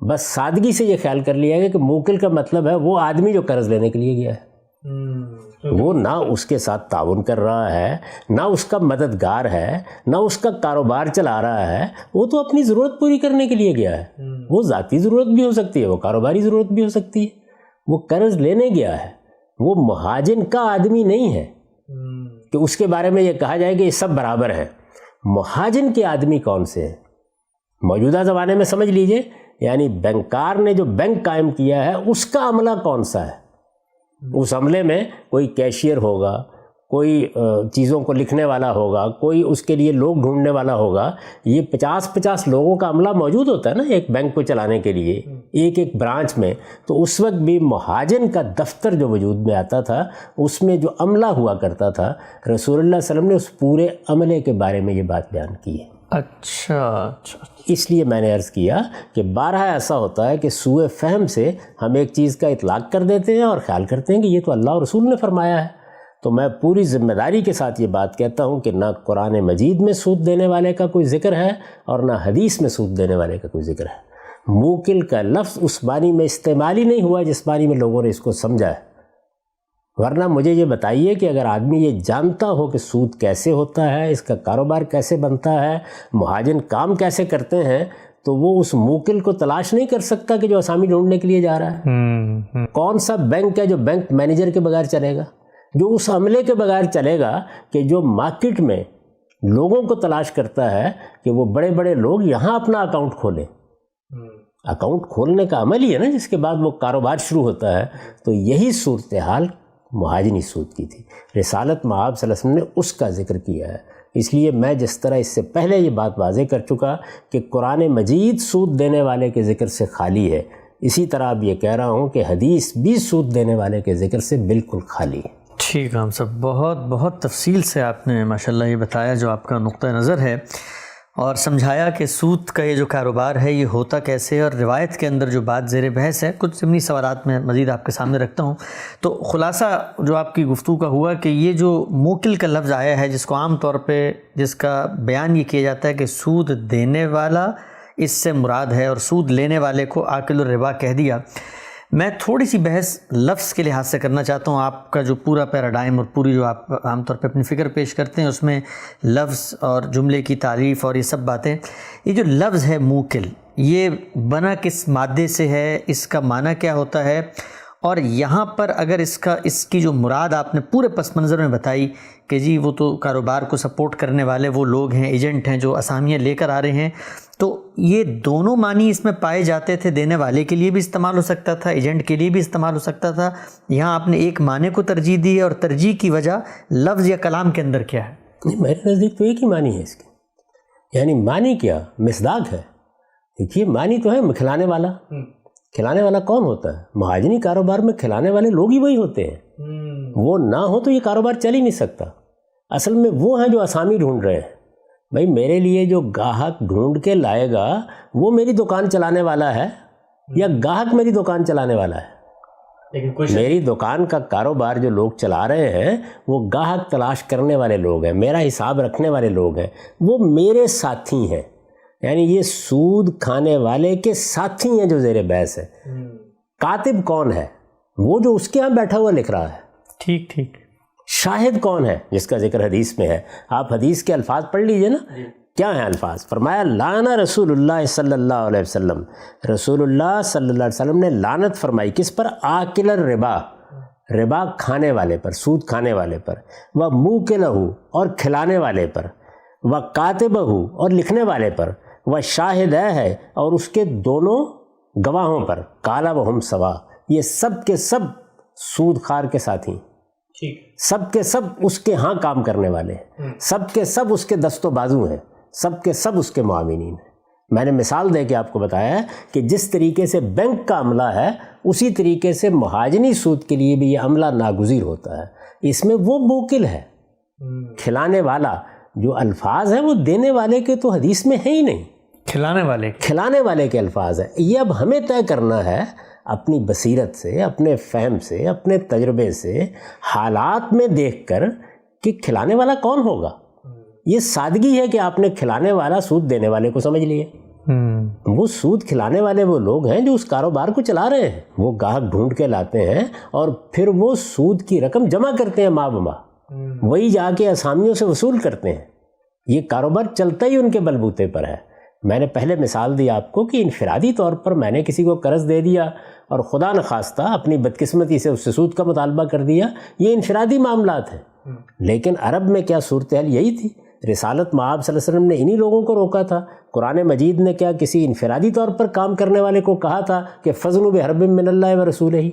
بس سادگی سے یہ خیال کر لیا گیا کہ موکل کا مطلب ہے وہ آدمی جو قرض لینے کے لیے گیا ہے، وہ نہ اس کے ساتھ تعاون کر رہا ہے، نہ اس کا مددگار ہے، نہ اس کا کاروبار چلا رہا ہے، وہ تو اپنی ضرورت پوری کرنے کے لیے گیا ہے۔ وہ ذاتی ضرورت بھی ہو سکتی ہے، وہ کاروباری ضرورت بھی ہو سکتی ہے، وہ قرض لینے گیا ہے، وہ مہاجن کا آدمی نہیں ہے کہ اس کے بارے میں یہ کہا جائے کہ یہ سب برابر ہیں۔ مہاجن کے آدمی کون سے ہیں؟ موجودہ زمانے میں سمجھ لیجئے، یعنی بینکار نے جو بینک قائم کیا ہے اس کا عملہ کون سا ہے؟ اس عملے میں کوئی کیشیئر ہوگا، کوئی چیزوں کو لکھنے والا ہوگا، کوئی اس کے لیے لوگ ڈھونڈنے والا ہوگا۔ یہ 50-50 لوگوں کا عملہ موجود ہوتا ہے نا ایک بینک کو چلانے کے لیے، ایک برانچ میں۔ تو اس وقت بھی مہاجن کا دفتر جو وجود میں آتا تھا، اس میں جو عملہ ہوا کرتا تھا، رسول اللہ صلی اللہ علیہ وسلم نے اس پورے عملے کے بارے میں یہ بات بیان کی ہے۔ اچھا، اس لیے میں نے عرض کیا کہ بارہا ایسا ہوتا ہے کہ سوء فہم سے ہم ایک چیز کا اطلاق کر دیتے ہیں اور خیال کرتے ہیں کہ یہ تو اللہ اور رسول نے فرمایا ہے، تو میں پوری ذمہ داری کے ساتھ یہ بات کہتا ہوں کہ نہ قرآن مجید میں سود دینے والے کا کوئی ذکر ہے اور نہ حدیث میں سود دینے والے کا کوئی ذکر ہے۔ موکل کا لفظ اس معنی میں استعمال ہی نہیں ہوا جس معنی میں لوگوں نے اس کو سمجھا ہے۔ ورنہ مجھے یہ بتائیے کہ اگر آدمی یہ جانتا ہو کہ سود کیسے ہوتا ہے، اس کا کاروبار کیسے بنتا ہے، مہاجن کام کیسے کرتے ہیں، تو وہ اس موکل کو تلاش نہیں کر سکتا کہ جو اسامی ڈھونڈنے کے لیے جا رہا ہے۔ کون سا بینک ہے جو بینک مینیجر کے بغیر چلے گا، جو اس عملے کے بغیر چلے گا کہ جو مارکیٹ میں لوگوں کو تلاش کرتا ہے کہ وہ بڑے بڑے لوگ یہاں اپنا اکاؤنٹ کھولیں۔ اکاؤنٹ کھولنے کا عمل ہی ہے نا جس کے بعد وہ کاروبار شروع ہوتا ہے۔ تو یہی صورتحال مہاجنی سود کی تھی۔ رسالت مآب صلی اللہ علیہ وسلم نے اس کا ذکر کیا ہے۔ اس لیے میں جس طرح اس سے پہلے یہ بات واضح کر چکا کہ قرآن مجید سود دینے والے کے ذکر سے خالی ہے، اسی طرح اب یہ کہہ رہا ہوں کہ حدیث بھی سود دینے والے کے ذکر سے بالکل خالی ہے۔ ٹھیک ہے، ہم سب بہت تفصیل سے آپ نے ماشاءاللہ یہ بتایا جو آپ کا نقطہ نظر ہے، اور سمجھایا کہ سود کا یہ جو کاروبار ہے یہ ہوتا کیسے، اور روایت کے اندر جو بات زیر بحث ہے کچھ ضمنی سوالات میں مزید آپ کے سامنے رکھتا ہوں۔ تو خلاصہ جو آپ کی گفتگو کا ہوا کہ یہ جو موکل کا لفظ آیا ہے جس کو عام طور پہ جس کا بیان یہ کیا جاتا ہے کہ سود دینے والا اس سے مراد ہے اور سود لینے والے کو آکل الربا کہہ دیا۔ میں تھوڑی سی بحث لفظ کے لحاظ سے کرنا چاہتا ہوں۔ آپ کا جو پورا پیراڈائم اور پوری جو آپ عام طور پہ اپنی فکر پیش کرتے ہیں اس میں لفظ اور جملے کی تعریف اور یہ سب باتیں، یہ جو لفظ ہے موکل یہ بنا کس مادے سے ہے، اس کا معنی کیا ہوتا ہے، اور یہاں پر اگر اس کی جو مراد آپ نے پورے پس منظر میں بتائی کہ جی وہ تو کاروبار کو سپورٹ کرنے والے وہ لوگ ہیں، ایجنٹ ہیں جو اسامیاں لے کر آ رہے ہیں، تو یہ دونوں معنی اس میں پائے جاتے تھے، دینے والے کے لیے بھی استعمال ہو سکتا تھا، ایجنٹ کے لیے بھی استعمال ہو سکتا تھا۔ یہاں آپ نے ایک معنی کو ترجیح دی ہے، اور ترجیح کی وجہ لفظ یا کلام کے اندر کیا ہے؟ نہیں، میرے نزدیک تو ایک ہی معنی ہے اس کی، یعنی معنی کیا مصداق ہے۔ دیکھیے معنی تو ہے کھلانے والا۔ کھلانے والا کون ہوتا ہے؟ مہاجنی کاروبار میں کھلانے والے لوگ ہی وہی ہوتے ہیں۔ وہ نہ ہو تو یہ کاروبار چل ہی نہیں سکتا۔ اصل میں وہ ہیں جو اسامی ڈھونڈ رہے ہیں۔ بھائی میرے لیے جو گاہک ڈھونڈ کے لائے گا وہ میری دکان چلانے والا ہے یا گاہک میری دکان چلانے والا ہے؟ میری دکان کا کاروبار جو لوگ چلا رہے ہیں وہ گاہک تلاش کرنے والے لوگ ہیں، میرا حساب رکھنے والے لوگ ہیں، وہ میرے ساتھی ہیں۔ یعنی یہ سود کھانے والے کے ساتھی ہیں جو زیر بحث ہے۔ کاتب کون ہے؟ وہ جو اس کے ہاں بیٹھا ہوا لکھ رہا ہے۔ ٹھیک۔ شاہد کون ہے؟ جس کا ذکر حدیث میں ہے۔ آپ حدیث کے الفاظ پڑھ لیجئے نا، کیا ہیں الفاظ؟ فرمایا لعن رسول اللہ صلی اللہ علیہ وسلم، رسول اللہ صلی اللہ علیہ وسلم نے لعنت فرمائی کس پر؟ آکل الربا، ربا کھانے والے پر، سود کھانے والے پر، و موکلہ اور کھلانے والے پر، و کاتبہ اور لکھنے والے پر، و شاہد ہے اور اس کے دونوں گواہوں پر، کالا وہم سوا، یہ سب کے سب سود خار کے ساتھی، سب کے سب اس کے ہاں کام کرنے والے ہیں، سب کے سب اس کے دست و بازو ہیں، سب کے سب اس کے معاونین ہیں۔ میں نے مثال دے کے آپ کو بتایا ہے کہ جس طریقے سے بینک کا عملہ ہے اسی طریقے سے مہاجنی سود کے لیے بھی یہ عملہ ناگزیر ہوتا ہے۔ اس میں وہ موکل ہے، کھلانے والا۔ جو الفاظ ہیں وہ دینے والے کے تو حدیث میں ہے ہی نہیں، کھلانے والے کے الفاظ ہیں۔ یہ اب ہمیں طے کرنا ہے اپنی بصیرت سے، اپنے فہم سے، اپنے تجربے سے، حالات میں دیکھ کر کہ کھلانے والا کون ہوگا۔ یہ سادگی ہے کہ آپ نے کھلانے والا سود دینے والے کو سمجھ لیے۔ وہ سود کھلانے والے وہ لوگ ہیں جو اس کاروبار کو چلا رہے ہیں، وہ گاہک ڈھونڈ کے لاتے ہیں اور پھر وہ سود کی رقم جمع کرتے ہیں ماہ بماہ، وہی جا کے اسامیوں سے وصول کرتے ہیں۔ یہ کاروبار چلتا ہی ان کے بلبوتے پر ہے۔ میں نے پہلے مثال دی آپ کو کہ انفرادی طور پر میں نے کسی کو قرض دے دیا اور خدا نخواستہ اپنی بدقسمتی سے اس سے سود کا مطالبہ کر دیا، یہ انفرادی معاملات ہیں۔ لیکن عرب میں کیا صورتحال یہی تھی، رسالت مآب صلی اللہ علیہ وسلم نے انہی لوگوں کو روکا تھا۔ قرآن مجید نے کیا کسی انفرادی طور پر کام کرنے والے کو کہا تھا کہ فَضْنُ بِحَرْبٍ مِّنَ اللَّهِ وَرَسُولِهِ،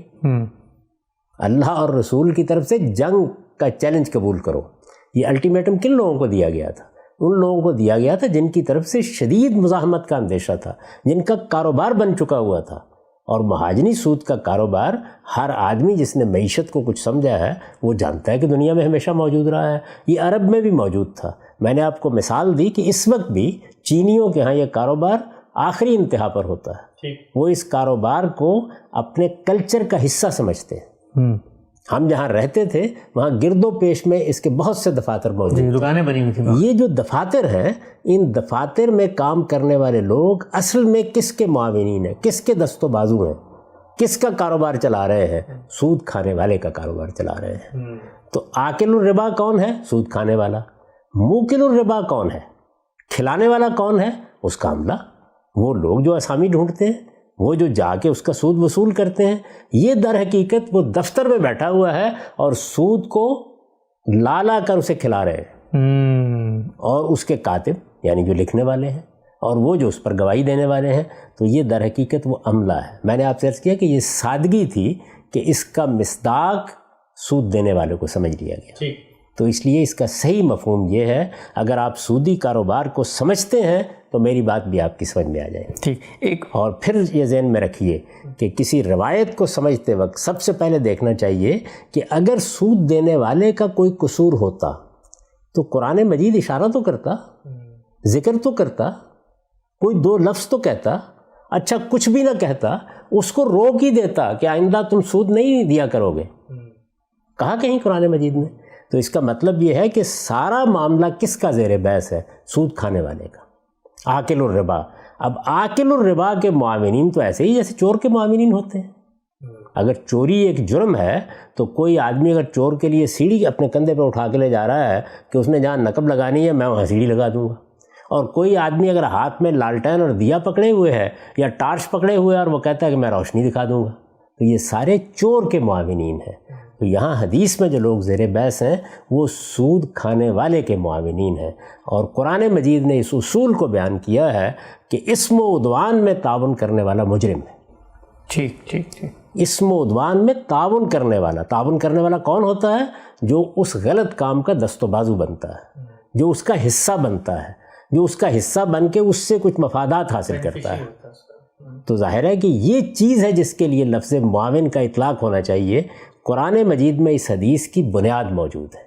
اللہ اور رسول کی طرف سے جنگ کا چیلنج قبول کرو۔ یہ الٹیمیٹم کن لوگوں کو دیا گیا تھا؟ ان لوگوں کو دیا گیا تھا جن کی طرف سے شدید مزاحمت کا اندیشہ تھا، جن کا کاروبار بن چکا ہوا تھا۔ اور مہاجنی سود کا کاروبار ہر آدمی جس نے معیشت کو کچھ سمجھا ہے وہ جانتا ہے کہ دنیا میں ہمیشہ موجود رہا ہے، یہ عرب میں بھی موجود تھا۔ میں نے آپ کو مثال دی کہ اس وقت بھی چینیوں کے ہاں یہ کاروبار آخری انتہا پر ہوتا ہے۔ وہ اس کاروبار کو اپنے کلچر کا حصہ سمجھتے ہیں، ہم جہاں رہتے تھے وہاں گرد و پیش میں اس کے بہت سے دفاتر موجود جی، دکانیں بنی ہوئی تھیں. یہ جو دفاتر ہیں، ان دفاتر میں کام کرنے والے لوگ اصل میں کس کے معاونین ہیں، کس کے دست و بازو ہیں، کس کا کاروبار چلا رہے ہیں؟ سود کھانے والے کا کاروبار چلا رہے ہیں. تو آکل الربا کون ہے؟ سود کھانے والا. موکل الربا کون ہے؟ کھلانے والا کون ہے؟ اس کا عملہ. وہ لوگ جو اسامی ڈھونڈتے ہیں، وہ جو جا کے اس کا سود وصول کرتے ہیں. یہ در حقیقت وہ دفتر میں بیٹھا ہوا ہے اور سود کو لا کر اسے کھلا رہے ہیں. اور اس کے کاتب یعنی جو لکھنے والے ہیں اور وہ جو اس پر گواہی دینے والے ہیں. تو یہ در حقیقت وہ عملہ ہے. میں نے آپ سے عرض کیا کہ یہ سادگی تھی کہ اس کا مصداق سود دینے والے کو سمجھ لیا گیا. تو اس لیے اس کا صحیح مفہوم یہ ہے، اگر آپ سودی کاروبار کو سمجھتے ہیں تو میری بات بھی آپ کی سمجھ میں آ جائے گی. ٹھیک. ایک اور پھر یہ ذہن میں رکھیے کہ کسی روایت کو سمجھتے وقت سب سے پہلے دیکھنا چاہیے کہ اگر سود دینے والے کا کوئی قصور ہوتا تو قرآن مجید اشارہ تو کرتا، ذکر تو کرتا، کوئی دو لفظ تو کہتا. اچھا کچھ بھی نہ کہتا، اس کو روک ہی دیتا کہ آئندہ تم سود نہیں دیا کرو گے. کہا کہیں قرآن مجید میں. تو اس کا مطلب یہ ہے کہ سارا معاملہ کس کا زیر بحث ہے؟ سود کھانے والے کا. آکل الربا. اب آکل الربا کے معاونین تو ایسے ہی جیسے چور کے معاونین ہوتے ہیں. اگر چوری ایک جرم ہے تو کوئی آدمی اگر چور کے لیے سیڑھی اپنے کندھے پہ اٹھا کے لے جا رہا ہے کہ اس نے جہاں نقب لگانی ہے میں وہاں سیڑھی لگا دوں گا، اور کوئی آدمی اگر ہاتھ میں لالٹین اور دیا پکڑے ہوئے ہے یا ٹارچ پکڑے ہوئے اور وہ کہتا ہے کہ میں روشنی دکھا دوں گا، تو یہ سارے چور کے معاونین ہیں. تو یہاں حدیث میں جو لوگ زیر بحث ہیں وہ سود کھانے والے کے معاونین ہیں. اور قرآن مجید نے اس اصول کو بیان کیا ہے کہ اسم و عدوان میں تعاون کرنے والا مجرم ہے. ٹھیک ٹھیک ٹھیک. اسم و عدوان میں تعاون کرنے والا کون ہوتا ہے؟ جو اس غلط کام کا دست و بازو بنتا ہے، جو اس کا حصہ بنتا ہے، جو اس کا حصہ بن کے اس سے کچھ مفادات حاصل کرتا ہے. تو ظاہر ہے کہ یہ چیز ہے جس کے لیے لفظ معاون کا اطلاق ہونا چاہیے. قرآن مجید میں اس حدیث کی بنیاد موجود ہے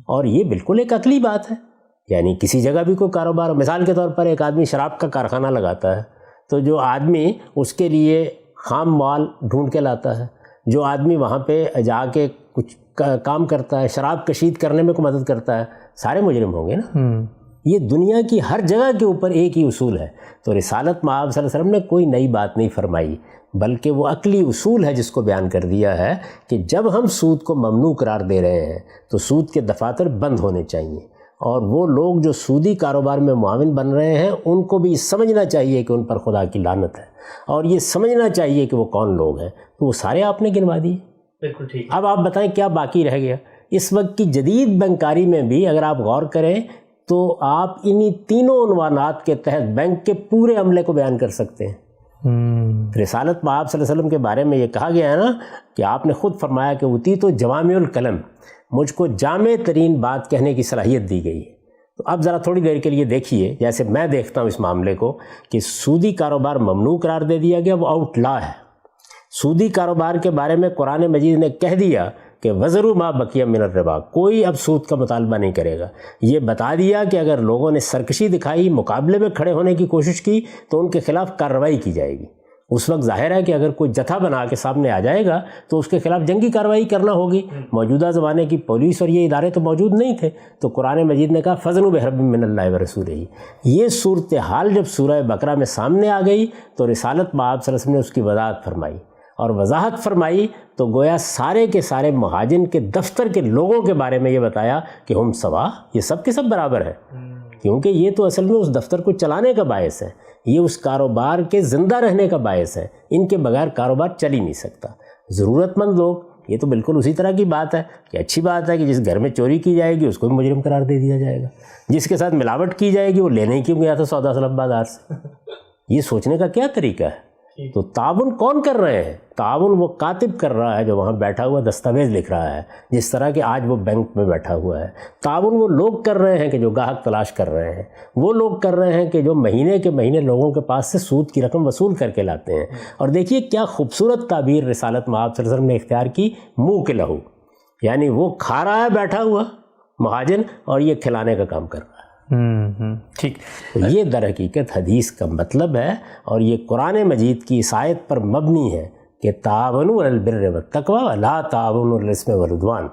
اور یہ بالکل ایک عقلی بات ہے. یعنی کسی جگہ بھی کوئی کاروبار، مثال کے طور پر ایک آدمی شراب کا کارخانہ لگاتا ہے تو جو آدمی اس کے لیے خام مال ڈھونڈ کے لاتا ہے، جو آدمی وہاں پہ جا کے کچھ کام کرتا ہے، شراب کشید کرنے میں کوئی مدد کرتا ہے، سارے مجرم ہوں گے نا. یہ دنیا کی ہر جگہ کے اوپر ایک ہی اصول ہے. تو رسالت مآب صلی اللہ علیہ وسلم نے کوئی نئی بات نہیں فرمائی، بلکہ وہ عقلی اصول ہے جس کو بیان کر دیا ہے کہ جب ہم سود کو ممنوع قرار دے رہے ہیں تو سود کے دفاتر بند ہونے چاہیے، اور وہ لوگ جو سودی کاروبار میں معاون بن رہے ہیں ان کو بھی سمجھنا چاہیے کہ ان پر خدا کی لعنت ہے، اور یہ سمجھنا چاہیے کہ وہ کون لوگ ہیں. تو وہ سارے آپ نے گنوا دیے. بالکل ٹھیک. اب آپ بتائیں کیا باقی رہ گیا؟ اس وقت کی جدید بینکاری میں بھی اگر آپ غور کریں تو آپ انہی تینوں عنوانات کے تحت بینک کے پورے عملے کو بیان کر سکتے ہیں. رسالت مآب صلی اللہ علیہ وسلم کے بارے میں یہ کہا گیا ہے نا کہ آپ نے خود فرمایا کہ اُوتی تو جوامع الکلم، مجھ کو جامع ترین بات کہنے کی صلاحیت دی گئی ہے. تو اب ذرا تھوڑی دیر کے لیے دیکھیے، جیسے میں دیکھتا ہوں اس معاملے کو کہ سودی کاروبار ممنوع قرار دے دیا گیا، وہ آؤٹ لا ہے. سودی کاروبار کے بارے میں قرآن مجید نے کہہ دیا کہ وَذَرُوا مَا بَقِیَ مِنَ الرِّبَا، کوئی اب سود کا مطالبہ نہیں کرے گا. یہ بتا دیا کہ اگر لوگوں نے سرکشی دکھائی، مقابلے میں کھڑے ہونے کی کوشش کی تو ان کے خلاف کارروائی کی جائے گی. اس وقت ظاہر ہے کہ اگر کوئی جتھا بنا کے سامنے آ جائے گا تو اس کے خلاف جنگی کارروائی کرنا ہوگی. موجودہ زمانے کی پولیس اور یہ ادارے تو موجود نہیں تھے، تو قرآن مجید نے کہا فَأْذَنُوا بِحَرْبٍ مِّنَ اللَّهِ وَرَسُولِهِ. یہ صورتحال جب سورہ بقرہ میں سامنے آ گئی تو رسالت مآب صلی اللہ علیہ وسلم نے اس کی وضاحت فرمائی، اور وضاحت فرمائی تو گویا سارے کے سارے مہاجن کے دفتر کے لوگوں کے بارے میں یہ بتایا کہ ہم سوا، یہ سب کے سب برابر ہے، کیونکہ یہ تو اصل میں اس دفتر کو چلانے کا باعث ہے، یہ اس کاروبار کے زندہ رہنے کا باعث ہے. ان کے بغیر کاروبار چل ہی نہیں سکتا. ضرورت مند لوگ، یہ تو بالکل اسی طرح کی بات ہے کہ اچھی بات ہے کہ جس گھر میں چوری کی جائے گی اس کو بھی مجرم قرار دے دیا جائے گا، جس کے ساتھ ملاوٹ کی جائے گی وہ لینے کیوں گیا تھا سودا سلب بازار سے. یہ سوچنے کا کیا طریقہ ہے؟ تو تعاون کون کر رہے ہیں؟ تعاون وہ کاتب کر رہا ہے جو وہاں بیٹھا ہوا دستاویز لکھ رہا ہے، جس طرح کہ آج وہ بینک میں بیٹھا ہوا ہے. تعاون وہ لوگ کر رہے ہیں کہ جو گاہک تلاش کر رہے ہیں، وہ لوگ کر رہے ہیں کہ جو مہینے کے مہینے لوگوں کے پاس سے سود کی رقم وصول کر کے لاتے ہیں. اور دیکھیے کیا خوبصورت تعبیر رسالت مآب صلی اللہ علیہ وسلم نے اختیار کی، منہ کے لہو، یعنی وہ کھا رہا ہے بیٹھا ہوا مہاجن اور یہ کھلانے کا کام کر رہا ہے. ٹھیک. یہ در حقیقت حدیث کا مطلب ہے، اور یہ قرآن مجید کی اس آیت پر مبنی ہے کہ تعاونوا علی البر والتقوی ولا تعاونوا علی الاثم والعدوان،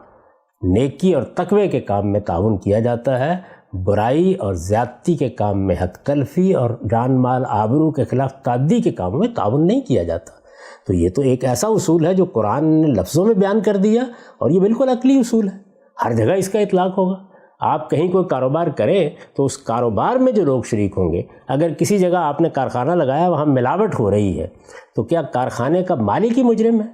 نیکی اور تقوی کے کام میں تعاون کیا جاتا ہے، برائی اور زیادتی کے کام میں، حق تلفی اور جان مال آبرو کے خلاف تعدی کے کاموں میں تعاون نہیں کیا جاتا۔ تو یہ تو ایک ایسا اصول ہے جو قرآن نے لفظوں میں بیان کر دیا، اور یہ بالکل عقلی اصول ہے، ہر جگہ اس کا اطلاق ہوگا۔ آپ کہیں کوئی کاروبار کریں تو اس کاروبار میں جو لوگ شریک ہوں گے، اگر کسی جگہ آپ نے کارخانہ لگایا وہاں ملاوٹ ہو رہی ہے تو کیا کارخانے کا مالک ہی مجرم ہے؟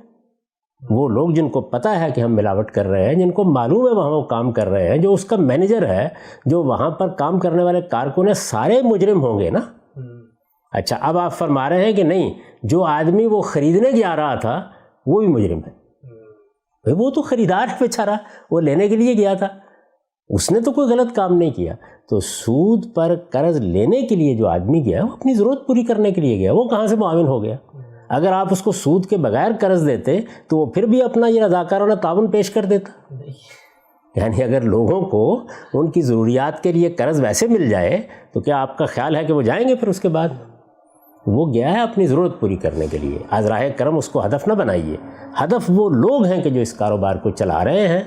وہ لوگ جن کو پتہ ہے کہ ہم ملاوٹ کر رہے ہیں، جن کو معلوم ہے وہاں وہ کام کر رہے ہیں، جو اس کا مینیجر ہے، جو وہاں پر کام کرنے والے کارکن ہیں، سارے مجرم ہوں گے نا۔ اچھا، اب آپ فرما رہے ہیں کہ نہیں، جو آدمی وہ خریدنے جا رہا تھا وہ بھی مجرم ہے۔ وہ تو خریدار ہے بیچارہ، وہ لینے کے لیے گیا تھا، اس نے تو کوئی غلط کام نہیں کیا۔ تو سود پر قرض لینے کے لیے جو آدمی گیا وہ اپنی ضرورت پوری کرنے کے لیے گیا، وہ کہاں سے معاون ہو گیا؟ اگر آپ اس کو سود کے بغیر قرض دیتے تو وہ پھر بھی اپنا یہ رضاکارانہ تعاون پیش کر دیتا۔ یعنی اگر لوگوں کو ان کی ضروریات کے لیے قرض ویسے مل جائے تو کیا آپ کا خیال ہے کہ وہ جائیں گے پھر اس کے بعد؟ وہ گیا ہے اپنی ضرورت پوری کرنے کے لیے۔ از راہ کرم اس کو ہدف نہ بنائیے، ہدف وہ لوگ ہیں کہ جو اس کاروبار کو چلا رہے ہیں،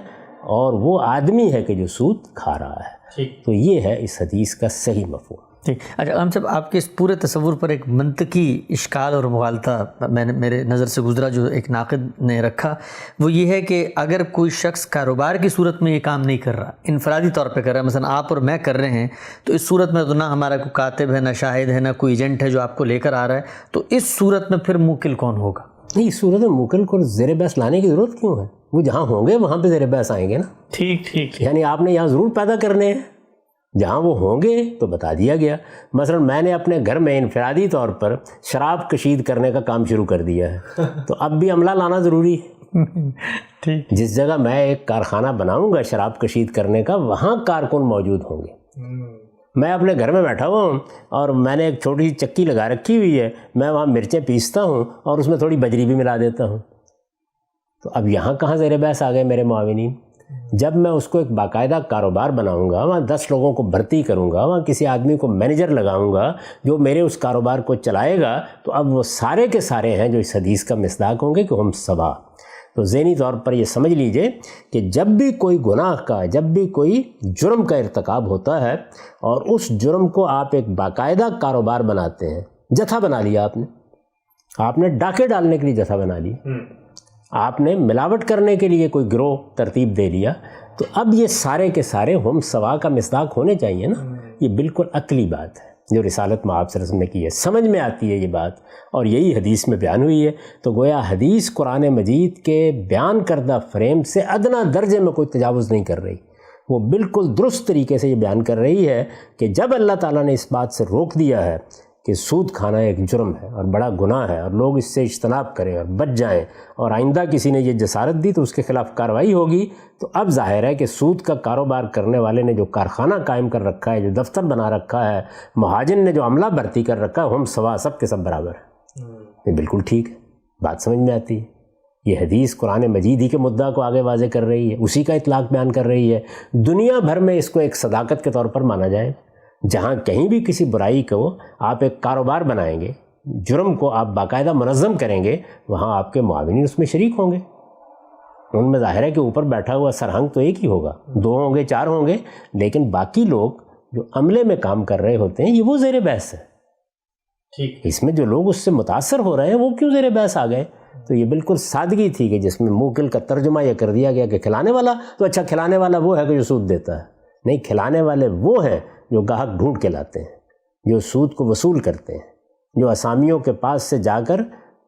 اور وہ آدمی ہے کہ جو سود کھا رہا ہے۔ تو یہ ہے اس حدیث کا صحیح مفہوم۔ ٹھیک۔ اچھا غلام صاحب، آپ کے اس پورے تصور پر ایک منطقی اشکال اور مغالطہ میرے نظر سے گزرا جو ایک ناقد نے رکھا، وہ یہ ہے کہ اگر کوئی شخص کاروبار کی صورت میں یہ کام نہیں کر رہا، انفرادی طور پہ کر رہا ہے، مثلا آپ اور میں کر رہے ہیں، تو اس صورت میں تو نہ ہمارا کوئی کاتب ہے، نہ شاہد ہے، نہ کوئی ایجنٹ ہے جو آپ کو لے کر آ رہا ہے، تو اس صورت میں پھر موکل کون ہوگا؟ نہیں، اس صورت میں موکل کو زیر بحث لانے کی ضرورت کیوں ہے؟ وہ جہاں ہوں گے وہاں پہ زیر بحث آئیں گے نا۔ ٹھیک۔ یعنی آپ نے یہاں ضرور پیدا کرنے ہیں، جہاں وہ ہوں گے تو بتا دیا گیا۔ مثلا میں نے اپنے گھر میں انفرادی طور پر شراب کشید کرنے کا کام شروع کر دیا ہے، تو اب بھی عملہ لانا ضروری ہے۔ ٹھیک۔ جس جگہ میں ایک کارخانہ بناؤں گا شراب کشید کرنے کا، وہاں کارکن موجود ہوں گے۔ میں اپنے گھر میں بیٹھا ہوا ہوں اور میں نے ایک چھوٹی سی چکی لگا رکھی ہوئی ہے، میں وہاں مرچیں پیستا ہوں اور اس میں تھوڑی بجری بھی ملا دیتا ہوں، تو اب یہاں کہاں زیر بحث آ گئے میرے معاونین؟ جب میں اس کو ایک باقاعدہ کاروبار بناؤں گا، وہاں 10 لوگوں کو بھرتی کروں گا، وہاں کسی آدمی کو مینیجر لگاؤں گا جو میرے اس کاروبار کو چلائے گا، تو اب وہ سارے کے سارے ہیں جو اس حدیث کا مصداق ہوں گے کہ ہم سوا۔ تو ذہنی طور پر یہ سمجھ لیجئے کہ جب بھی کوئی گناہ کا، جب بھی کوئی جرم کا ارتکاب ہوتا ہے اور اس جرم کو آپ ایک باقاعدہ کاروبار بناتے ہیں، جتھا بنا لیا آپ نے ڈاکے ڈالنے کے لیے جتھا بنا لی، آپ نے ملاوٹ کرنے کے لیے کوئی گروہ ترتیب دے لیا، تو اب یہ سارے کے سارے ہم سوا کا مصداق ہونے چاہیے نا۔ یہ بالکل عقلی بات ہے جو رسالت میں آپ صلی اللہ علیہ وسلم نے کی ہے، سمجھ میں آتی ہے یہ بات، اور یہی حدیث میں بیان ہوئی ہے۔ تو گویا حدیث قرآن مجید کے بیان کردہ فریم سے ادنا درجے میں کوئی تجاوز نہیں کر رہی، وہ بالکل درست طریقے سے یہ بیان کر رہی ہے کہ جب اللہ تعالیٰ نے اس بات سے روک دیا ہے کہ سود کھانا ایک جرم ہے اور بڑا گناہ ہے اور لوگ اس سے اجتناب کریں اور بچ جائیں، اور آئندہ کسی نے یہ جسارت دی تو اس کے خلاف کارروائی ہوگی، تو اب ظاہر ہے کہ سود کا کاروبار کرنے والے نے جو کارخانہ قائم کر رکھا ہے، جو دفتر بنا رکھا ہے، مہاجن نے جو عملہ بھرتی کر رکھا ہے، ہم سوا، سب کے سب برابر ہیں۔ یہ بالکل ٹھیک ہے، بات سمجھ میں آتی ہے۔ یہ حدیث قرآن مجید ہی کے مدعا کو آگے واضح کر رہی ہے، اسی کا اطلاق بیان کر رہی ہے۔ دنیا بھر میں اس کو ایک صداقت کے طور پر مانا جائے، جہاں کہیں بھی کسی برائی کو آپ ایک کاروبار بنائیں گے، جرم کو آپ باقاعدہ منظم کریں گے، وہاں آپ کے معاونین اس میں شریک ہوں گے۔ ان میں ظاہر ہے کہ اوپر بیٹھا ہوا سرہنگ تو ایک ہی ہوگا، 2 ہوں گے، 4 ہوں گے، لیکن باقی لوگ جو عملے میں کام کر رہے ہوتے ہیں، یہ وہ زیر بحث ہے۔ ٹھیک، اس میں جو لوگ اس سے متاثر ہو رہے ہیں وہ کیوں زیر بحث آ گئے؟ تو یہ بالکل سادگی تھی کہ جس میں موکل کا ترجمہ یہ کر دیا گیا کہ کھلانے والا، تو اچھا کھلانے والا وہ ہے کہ جو سود دیتا ہے؟ نہیں، کھلانے والے وہ ہیں جو گاہک ڈھونڈ کے لاتے ہیں، جو سود کو وصول کرتے ہیں، جو اسامیوں کے پاس سے جا کر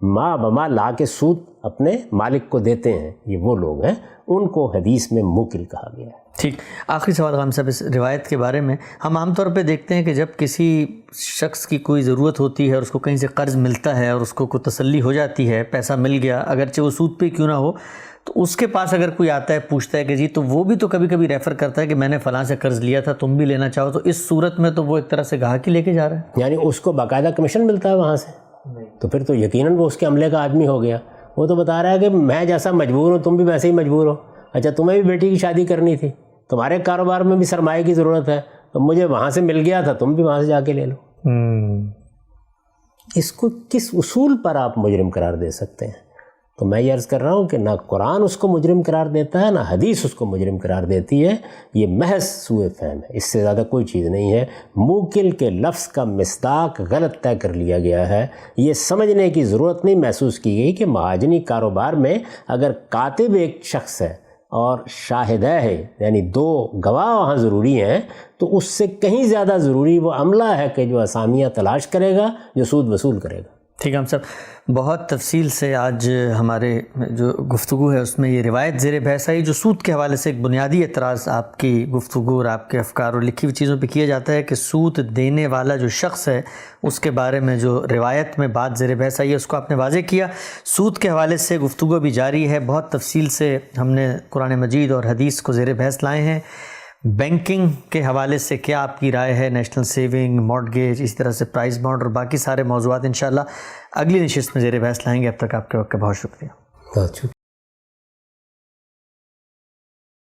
ماں بما لا کے سود اپنے مالک کو دیتے ہیں، یہ وہ لوگ ہیں، ان کو حدیث میں موکل کہا گیا ہے۔ ٹھیک، آخری سوال غلام صاحب اس روایت کے بارے میں، ہم عام طور پہ دیکھتے ہیں کہ جب کسی شخص کی کوئی ضرورت ہوتی ہے اور اس کو کہیں سے قرض ملتا ہے اور اس کو کوئی تسلی ہو جاتی ہے، پیسہ مل گیا، اگرچہ وہ سود پہ کیوں نہ ہو، تو اس کے پاس اگر کوئی آتا ہے پوچھتا ہے کہ جی، تو وہ بھی تو کبھی کبھی ریفر کرتا ہے کہ میں نے فلاں سے قرض لیا تھا، تم بھی لینا چاہو، تو اس صورت میں تو وہ ایک طرح سے گاہک ہی لے کے جا رہا ہے، یعنی اس کو باقاعدہ کمیشن ملتا ہے وہاں سے، تو پھر تو یقیناً وہ اس کے عملے کا آدمی ہو گیا۔ وہ تو بتا رہا ہے کہ میں جیسا مجبور ہوں تم بھی ویسے ہی مجبور ہو، اچھا تمہیں بھی بیٹی کی شادی کرنی تھی، تمہارے کاروبار میں بھی سرمایہ کی ضرورت ہے، تو مجھے وہاں سے مل گیا تھا، تم بھی وہاں سے جا کے لے لو۔ اس کو کس اصول پر آپ مجرم قرار دے سکتے ہیں؟ تو میں یہ عرض کر رہا ہوں کہ نہ قرآن اس کو مجرم قرار دیتا ہے، نہ حدیث اس کو مجرم قرار دیتی ہے، یہ محض سوء فہم ہے، اس سے زیادہ کوئی چیز نہیں ہے۔ موکل کے لفظ کا مصداق غلط طے کر لیا گیا ہے، یہ سمجھنے کی ضرورت نہیں محسوس کی گئی کہ مہاجنی کاروبار میں اگر کاتب ایک شخص ہے اور شاہدہ ہے، یعنی 2 گواہ وہاں ضروری ہیں، تو اس سے کہیں زیادہ ضروری وہ عملہ ہے کہ جو اسامیاں تلاش کرے گا، جو سود وصول کرے گا۔ ٹھیک ہے ہم صاحب، بہت تفصیل سے آج ہمارے جو گفتگو ہے اس میں یہ روایت زیر بحث آئی، جو سود کے حوالے سے ایک بنیادی اعتراض آپ کی گفتگو اور آپ کے افکار اور لکھی ہوئی چیزوں پہ کیا جاتا ہے کہ سود دینے والا جو شخص ہے اس کے بارے میں جو روایت میں بات زیر بحث آئی ہے اس کو آپ نے واضح کیا۔ سود کے حوالے سے گفتگو بھی جاری ہے، بہت تفصیل سے ہم نے قرآن مجید اور حدیث کو زیر بحث لائے ہیں۔ بینکنگ کے حوالے سے کیا آپ کی رائے ہے، نیشنل سیونگ، مارٹگیج، اسی طرح سے پرائز بانڈ اور باقی سارے موضوعات انشاءاللہ اگلی نشست میں زیر بحث لائیں گے۔ اب تک آپ کے وقت کا بہت شکریہ۔